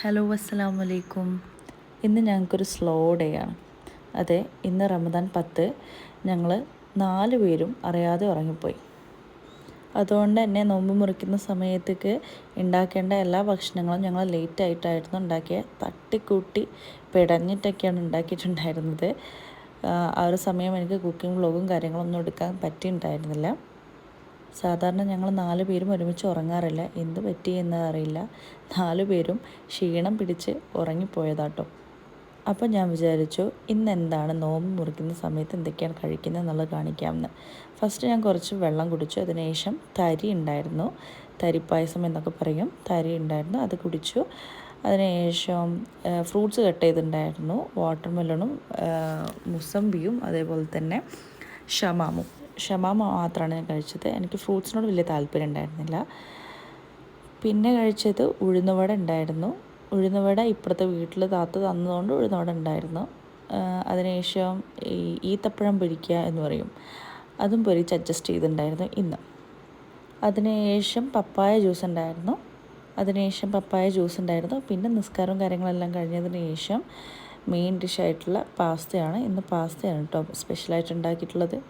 Hello അസ്സലാമു അലൈക്കും. ഇന്ന് ഞങ്ങൾക്കൊരു സ്ലോ ഡേ ആണ്. അതെ, ഇന്ന് റമദാൻ 10. ഞങ്ങൾ 4 പേരും അറിയാതെ ഉറങ്ങിപ്പോയി. അതുകൊണ്ട് തന്നെ നോമ്പ് മുറിക്കുന്ന സമയത്തേക്ക് ഉണ്ടാക്കേണ്ട എല്ലാ ഭക്ഷണങ്ങളും ഞങ്ങൾ ലേറ്റായിട്ടായിരുന്നു ഉണ്ടാക്കിയത്. തട്ടിക്കൂട്ടി പിടഞ്ഞിട്ടൊക്കെയാണ് ഉണ്ടാക്കിയിട്ടുണ്ടായിരുന്നത്. ആ ഒരു സമയം എനിക്ക് കുക്കിംഗ് വ്ളോഗും കാര്യങ്ങളൊന്നും എടുക്കാൻ പറ്റിയിട്ടുണ്ടായിരുന്നില്ല. സാധാരണ ഞങ്ങൾ 4 പേരും ഒരുമിച്ച് ഉറങ്ങാറില്ല. എന്ത് പറ്റി എന്നറിയില്ല. 4 പേരും ക്ഷീണം പിടിച്ച് ഉറങ്ങിപ്പോയതാട്ടോ. അപ്പോൾ ഞാൻ വിചാരിച്ചു ഇന്നെന്താണ് നോമ്പ് മുറിക്കുന്ന സമയത്ത് എന്തൊക്കെയാണ് കഴിക്കുന്നത് എന്നുള്ളത് കാണിക്കാമെന്ന്. ഫസ്റ്റ് ഞാൻ കുറച്ച് വെള്ളം കുടിച്ചു. അതിനുശേഷം തരി ഉണ്ടായിരുന്നു, തരിപ്പായസം എന്നൊക്കെ പറയും, തരി ഉണ്ടായിരുന്നു, അത് കുടിച്ചു. അതിനുശേഷം ഫ്രൂട്ട്സ് കട്ട് ചെയ്തിട്ടുണ്ടായിരുന്നു, വാട്ടർ മെലണും മുസമ്പിയും അതേപോലെ തന്നെ ഷമാമും മാത്രമാണ് ഞാൻ കഴിച്ചത്. എനിക്ക് ഫ്രൂട്ട്സിനോട് വലിയ താല്പര്യം ഉണ്ടായിരുന്നില്ല. പിന്നെ കഴിച്ചത് ഉഴുന്നുവട ഉണ്ടായിരുന്നു. ഉഴുന്നുവട ഇപ്പുറത്തെ വീട്ടിൽ താത്ത തന്നതുകൊണ്ട് ഉഴുന്നുവട ഉണ്ടായിരുന്നു. അതിനുശേഷം ഈത്തപ്പഴം പൊരിക്കുക എന്ന് പറയും, അതും പൊരിച്ച് അഡ്ജസ്റ്റ് ചെയ്തിട്ടുണ്ടായിരുന്നു ഇന്ന്. അതിനുശേഷം പപ്പായ ജ്യൂസ് ഉണ്ടായിരുന്നു. പിന്നെ നിസ്കാരവും കാര്യങ്ങളെല്ലാം കഴിഞ്ഞതിന് ശേഷം മെയിൻ ഡിഷായിട്ടുള്ള പാസ്തയാണ്. ഇന്ന് പാസ്തയാണ് കേട്ടോ സ്പെഷ്യലായിട്ട് ഉണ്ടാക്കിയിട്ടുള്ളത്.